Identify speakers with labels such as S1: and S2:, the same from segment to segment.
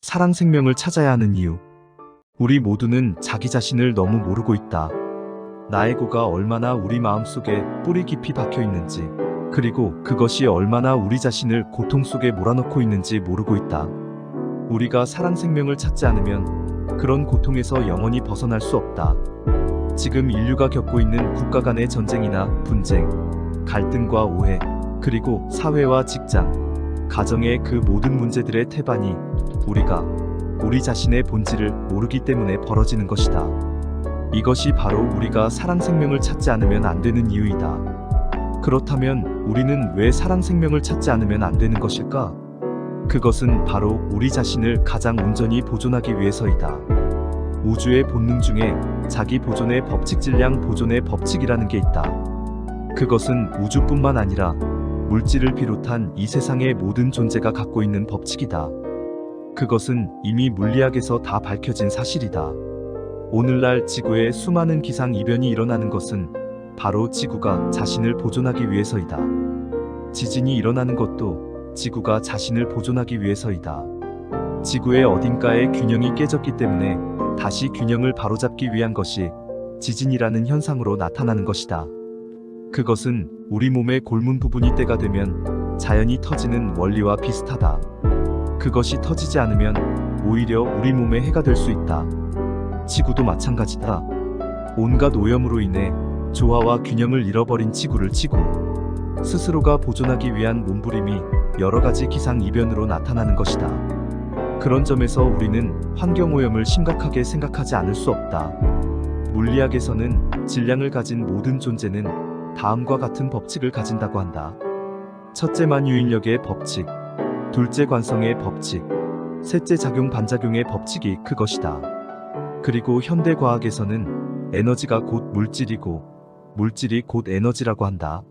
S1: 사랑 생명을 찾아야 하는 이유. 우리 모두는 자기 자신을 너무 모르고 있다. 나의 고가 얼마나 우리 마음속에 뿌리 깊이 박혀 있는지, 그리고 그것이 얼마나 우리 자신을 고통 속에 몰아넣고 있는지 모르고 있다. 우리가 사랑 생명을 찾지 않으면 그런 고통에서 영원히 벗어날 수 없다. 지금 인류가 겪고 있는 국가 간의 전쟁이나 분쟁, 갈등과 오해, 그리고 사회와 직장, 가정의 그 모든 문제들의 태반이 우리가 우리 자신의 본질을 모르기 때문에 벌어지는 것이다. 이것이 바로 우리가 사랑 생명을 찾지 않으면 안 되는 이유이다. 그렇다면 우리는 왜 사랑 생명을 찾지 않으면 안 되는 것일까? 그것은 바로 우리 자신을 가장 온전히 보존하기 위해서이다. 우주의 본능 중에 자기 보존의 법칙, 질량 보존의 법칙이라는 게 있다. 그것은 우주뿐만 아니라 물질을 비롯한 이 세상의 모든 존재가 갖고 있는 법칙이다. 그것은 이미 물리학에서 다 밝혀진 사실이다. 오늘날 지구에 수많은 기상이변이 일어나는 것은 바로 지구가 자신을 보존하기 위해서이다. 지진이 일어나는 것도 지구가 자신을 보존하기 위해서이다. 지구의 어딘가에 균형이 깨졌기 때문에 다시 균형을 바로잡기 위한 것이 지진이라는 현상으로 나타나는 것이다. 그것은 우리 몸의 골문 부분이 때가 되면 자연히 터지는 원리와 비슷하다. 그것이 터지지 않으면 오히려 우리 몸에 해가 될 수 있다. 지구도 마찬가지다. 온갖 오염으로 인해 조화와 균형을 잃어버린 지구를 지구 스스로가 보존하기 위한 몸부림이 여러 가지 기상이변으로 나타나는 것이다. 그런 점에서 우리는 환경오염을 심각하게 생각하지 않을 수 없다. 물리학에서는 질량을 가진 모든 존재는 다음과 같은 법칙을 가진다고 한다. 첫째, 만유인력의 법칙. 둘째, 관성의 법칙. 셋째, 작용 반작용의 법칙이 그것이다. 그리고 현대과학에서는 에너지가 곧 물질이고 물질이 곧 에너지라고 한다.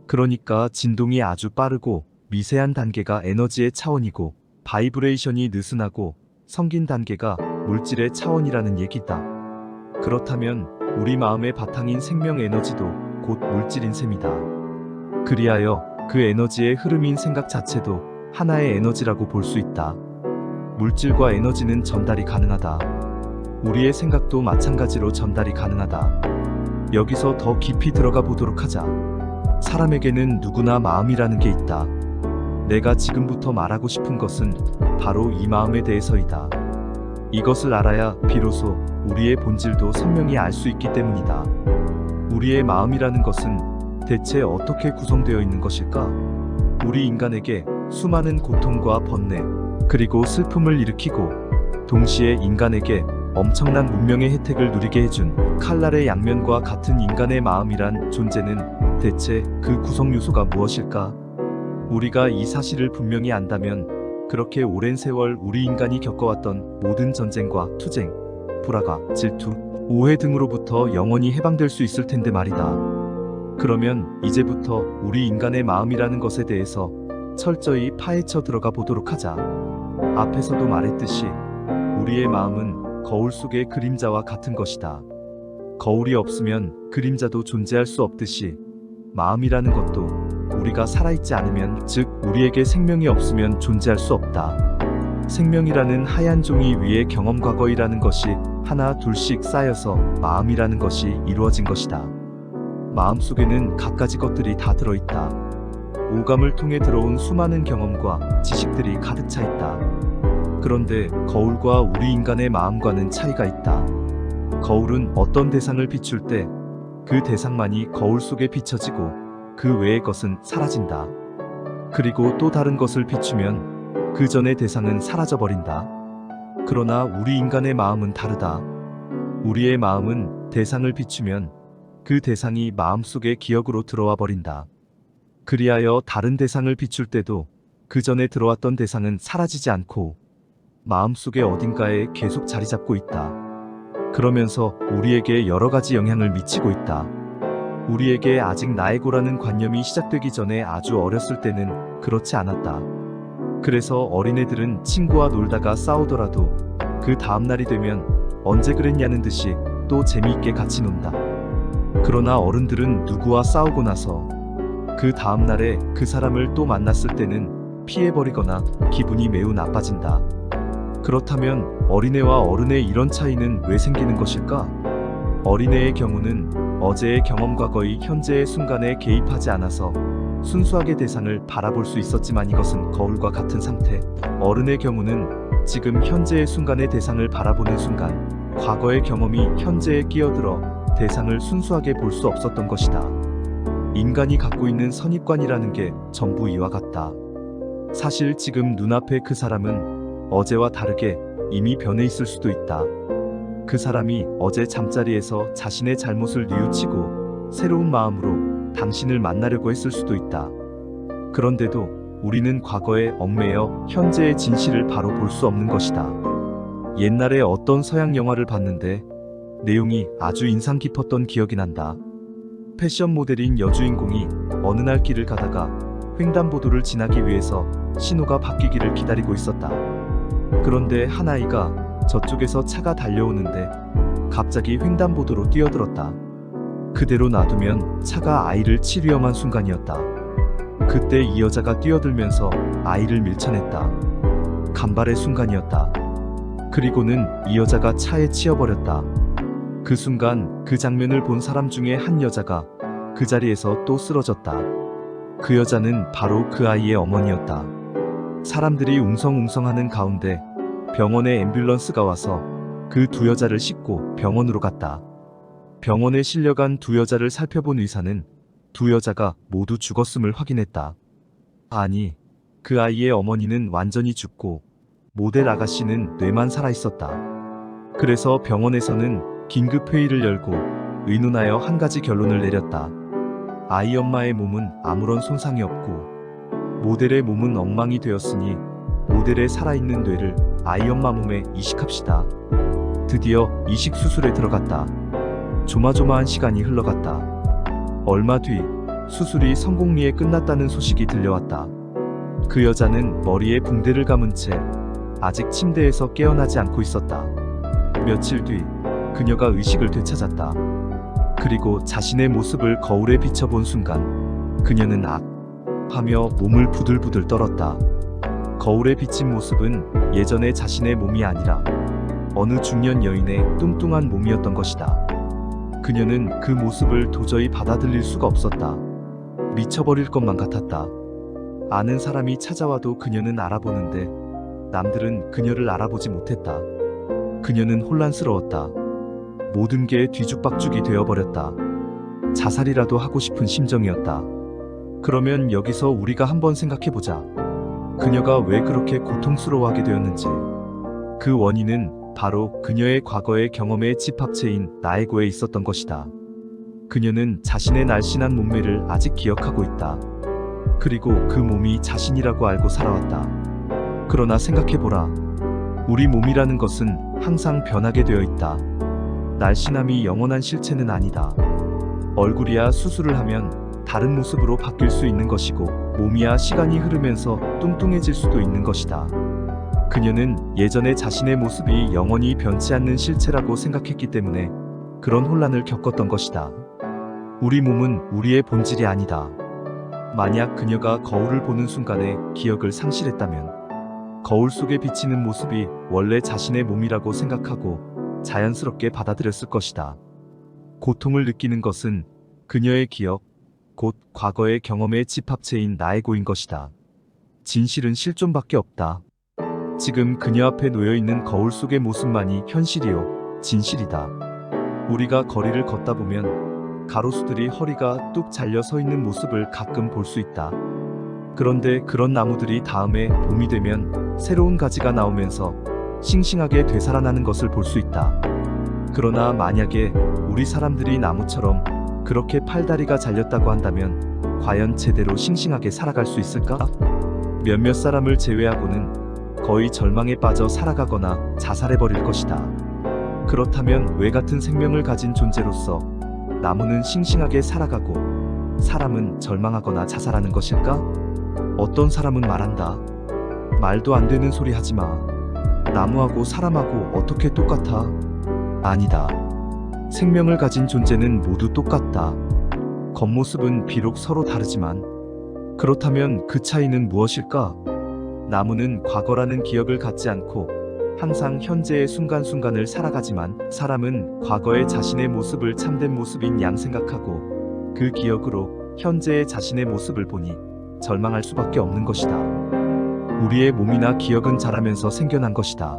S1: 그러니까 진동이 아주 빠르고 미세한 단계가 에너지의 차원이고 바이브레이션이 느슨하고 성긴 단계가 물질의 차원이라는 얘기다. 그렇다면 우리 마음의 바탕인 생명 에너지도 곧 물질인 셈이다. 그리하여 그 에너지의 흐름인 생각 자체도 하나의 에너지라고 볼 수 있다. 물질과 에너지는 전달이 가능하다. 우리의 생각도 마찬가지로 전달이 가능하다. 여기서 더 깊이 들어가 보도록 하자. 사람에게는 누구나 마음이라는 게 있다. 내가 지금부터 말하고 싶은 것은 바로 이 마음에 대해서이다. 이것을 알아야 비로소 우리의 본질도 선명히 알 수 있기 때문이다. 우리의 마음이라는 것은 대체 어떻게 구성되어 있는 것일까? 우리 인간에게 수많은 고통과 번뇌, 그리고 슬픔을 일으키고 동시에 인간에게 엄청난 문명의 혜택을 누리게 해준 칼날의 양면과 같은 인간의 마음이란 존재는 대체 그 구성 요소가 무엇일까? 우리가 이 사실을 분명히 안다면 그렇게 오랜 세월 우리 인간이 겪어왔던 모든 전쟁과 투쟁, 불화가, 질투, 오해 등으로부터 영원히 해방될 수 있을 텐데 말이다. 그러면 이제부터 우리 인간의 마음이라는 것에 대해서 철저히 파헤쳐 들어가 보도록 하자. 앞에서도 말했듯이 우리의 마음은 거울 속의 그림자와 같은 것이다. 거울이 없으면 그림자도 존재할 수 없듯이 마음이라는 것도 우리가 살아있지 않으면, 즉 우리에게 생명이 없으면 존재할 수 없다. 생명이라는 하얀 종이 위에 경험 과거이라는 것이 하나 둘씩 쌓여서 마음이라는 것이 이루어진 것이다. 마음속에는 갖가지 것들이 다 들어있다. 오감을 통해 들어온 수많은 경험과 지식들이 가득 차 있다. 그런데 거울과 우리 인간의 마음과는 차이가 있다. 거울은 어떤 대상을 비출 때 그 대상만이 거울 속에 비춰지고 그 외의 것은 사라진다. 그리고 또 다른 것을 비추면 그 전의 대상은 사라져버린다. 그러나 우리 인간의 마음은 다르다. 우리의 마음은 대상을 비추면 그 대상이 마음속의 기억으로 들어와 버린다. 그리하여 다른 대상을 비출 때도 그 전에 들어왔던 대상은 사라지지 않고 마음속의 어딘가에 계속 자리 잡고 있다. 그러면서 우리에게 여러 가지 영향을 미치고 있다. 우리에게 아직 나에고라는 관념이 시작되기 전에 아주 어렸을 때는 그렇지 않았다. 그래서 어린애들은 친구와 놀다가 싸우더라도 그 다음날이 되면 언제 그랬냐는 듯이 또 재미있게 같이 논다. 그러나 어른들은 누구와 싸우고 나서 그 다음날에 그 사람을 또 만났을 때는 피해버리거나 기분이 매우 나빠진다. 그렇다면 어린애와 어른의 이런 차이는 왜 생기는 것일까? 어린애의 경우는 어제의 경험 과거의 현재의 순간에 개입하지 않아서 순수하게 대상을 바라볼 수 있었지만 이것은 거울과 같은 상태. 어른의 경우는 지금 현재의 순간의 대상을 바라보는 순간 과거의 경험이 현재에 끼어들어 대상을 순수하게 볼 수 없었던 것이다. 인간이 갖고 있는 선입관이라는 게 전부 이와 같다. 사실 지금 눈앞의 그 사람은 어제와 다르게 이미 변해 있을 수도 있다. 그 사람이 어제 잠자리에서 자신의 잘못을 뉘우치고 새로운 마음으로 당신을 만나려고 했을 수도 있다. 그런데도 우리는 과거에 얽매여 현재의 진실을 바로 볼 수 없는 것이다. 옛날에 어떤 서양 영화를 봤는데 내용이 아주 인상 깊었던 기억이 난다. 패션 모델인 여주인공이 어느 날 길을 가다가 횡단보도를 지나기 위해서 신호가 바뀌기를 기다리고 있었다. 그런데 한 아이가 저쪽에서 차가 달려오는데 갑자기 횡단보도로 뛰어들었다. 그대로 놔두면 차가 아이를 칠 위험한 순간이었다. 그때 이 여자가 뛰어들면서 아이를 밀쳐냈다. 간발의 순간이었다. 그리고는 이 여자가 차에 치여버렸다. 그 순간 그 장면을 본 사람 중에 한 여자가 그 자리에서 또 쓰러졌다. 그 여자는 바로 그 아이의 어머니였다. 사람들이 웅성웅성하는 가운데 병원에 앰뷸런스가 와서 그 두 여자를 싣고 병원으로 갔다. 병원에 실려간 두 여자를 살펴본 의사는 두 여자가 모두 죽었음을 확인했다. 아니, 그 아이의 어머니는 완전히 죽고 모델 아가씨는 뇌만 살아있었다. 그래서 병원에서는 긴급회의를 열고 의논하여 한 가지 결론을 내렸다. 아이 엄마의 몸은 아무런 손상이 없고 모델의 몸은 엉망이 되었으니 모델의 살아있는 뇌를 아이 엄마 몸에 이식합시다. 드디어 이식 수술에 들어갔다. 조마조마한 시간이 흘러갔다. 얼마 뒤 수술이 성공리에 끝났다는 소식이 들려왔다. 그 여자는 머리에 붕대를 감은 채 아직 침대에서 깨어나지 않고 있었다. 며칠 뒤 그녀가 의식을 되찾았다. 그리고 자신의 모습을 거울에 비춰본 순간 그녀는 악 하며 몸을 부들부들 떨었다. 거울에 비친 모습은 예전의 자신의 몸이 아니라 어느 중년 여인의 뚱뚱한 몸이었던 것이다. 그녀는 그 모습을 도저히 받아들일 수가 없었다. 미쳐버릴 것만 같았다. 아는 사람이 찾아와도 그녀는 알아보는데 남들은 그녀를 알아보지 못했다. 그녀는 혼란스러웠다. 모든 게 뒤죽박죽이 되어버렸다. 자살이라도 하고 싶은 심정이었다. 그러면 여기서 우리가 한번 생각해보자. 그녀가 왜 그렇게 고통스러워하게 되었는지. 그 원인은 바로 그녀의 과거의 경험의 집합체인 나에고에 있었던 것이다. 그녀는 자신의 날씬한 몸매를 아직 기억하고 있다. 그리고 그 몸이 자신이라고 알고 살아왔다. 그러나 생각해보라. 우리 몸이라는 것은 항상 변하게 되어 있다. 날씬함이 영원한 실체는 아니다. 얼굴이야 수술을 하면 다른 모습으로 바뀔 수 있는 것이고 몸이야 시간이 흐르면서 뚱뚱해질 수도 있는 것이다. 그녀는 예전에 자신의 모습이 영원히 변치 않는 실체라고 생각했기 때문에 그런 혼란을 겪었던 것이다. 우리 몸은 우리의 본질이 아니다. 만약 그녀가 거울을 보는 순간에 기억을 상실했다면 거울 속에 비치는 모습이 원래 자신의 몸이라고 생각하고 자연스럽게 받아들였을 것이다. 고통을 느끼는 것은 그녀의 기억, 곧 과거의 경험의 집합체인 나에고인 것이다. 진실은 실존밖에 없다. 지금 그녀 앞에 놓여있는 거울 속의 모습만이 현실이요, 진실이다. 우리가 거리를 걷다 보면 가로수들이 허리가 뚝 잘려 서 있는 모습을 가끔 볼 수 있다. 그런데 그런 나무들이 다음에 봄이 되면 새로운 가지가 나오면서 싱싱하게 되살아나는 것을 볼 수 있다. 그러나 만약에 우리 사람들이 나무처럼 그렇게 팔다리가 잘렸다고 한다면 과연 제대로 싱싱하게 살아갈 수 있을까? 몇몇 사람을 제외하고는 거의 절망에 빠져 살아가거나 자살해버릴 것이다. 그렇다면 왜 같은 생명을 가진 존재로서 나무는 싱싱하게 살아가고 사람은 절망하거나 자살하는 것일까? 어떤 사람은 말한다. 말도 안 되는 소리 하지 마. 나무하고 사람하고 어떻게 똑같아? 아니다. 생명을 가진 존재는 모두 똑같다. 겉모습은 비록 서로 다르지만 그렇다면 그 차이는 무엇일까? 나무는 과거라는 기억을 갖지 않고 항상 현재의 순간순간을 살아가지만 사람은 과거의 자신의 모습을 참된 모습인 양 생각하고 그 기억으로 현재의 자신의 모습을 보니 절망할 수밖에 없는 것이다. 우리의 몸이나 기억은 자라면서 생겨난 것이다.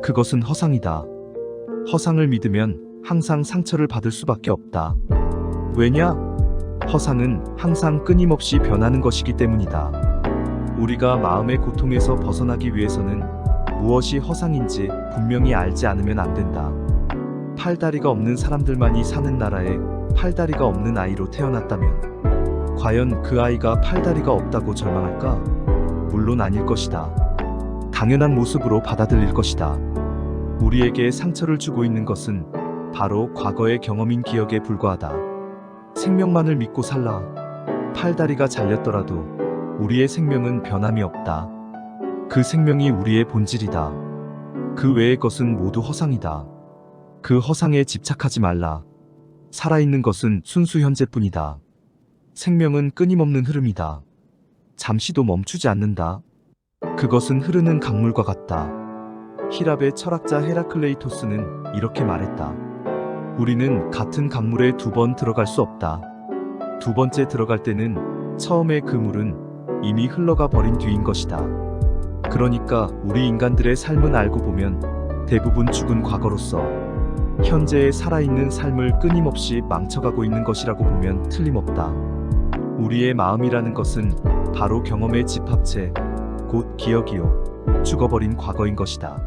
S1: 그것은 허상이다. 허상을 믿으면 항상 상처를 받을 수밖에 없다. 왜냐? 허상은 항상 끊임없이 변하는 것이기 때문이다. 우리가 마음의 고통에서 벗어나기 위해서는 무엇이 허상인지 분명히 알지 않으면 안 된다. 팔다리가 없는 사람들만이 사는 나라에 팔다리가 없는 아이로 태어났다면 과연 그 아이가 팔다리가 없다고 절망할까? 물론 아닐 것이다. 당연한 모습으로 받아들일 것이다. 우리에게 상처를 주고 있는 것은 바로 과거의 경험인 기억에 불과하다. 생명만을 믿고 살라. 팔다리가 잘렸더라도 우리의 생명은 변함이 없다. 그 생명이 우리의 본질이다. 그 외의 것은 모두 허상이다. 그 허상에 집착하지 말라. 살아있는 것은 순수 현재뿐이다. 생명은 끊임없는 흐름이다. 잠시도 멈추지 않는다. 그것은 흐르는 강물과 같다. 히랍의 철학자 헤라클레이토스는 이렇게 말했다. 우리는 같은 강물에 두 번 들어갈 수 없다. 두 번째 들어갈 때는 처음에 그 물은 이미 흘러가 버린 뒤인 것이다. 그러니까 우리 인간들의 삶은 알고 보면 대부분 죽은 과거로서 현재의 살아있는 삶을 끊임없이 망쳐가고 있는 것이라고 보면 틀림없다. 우리의 마음이라는 것은 바로 경험의 집합체, 곧 기억이요, 죽어버린 과거인 것이다.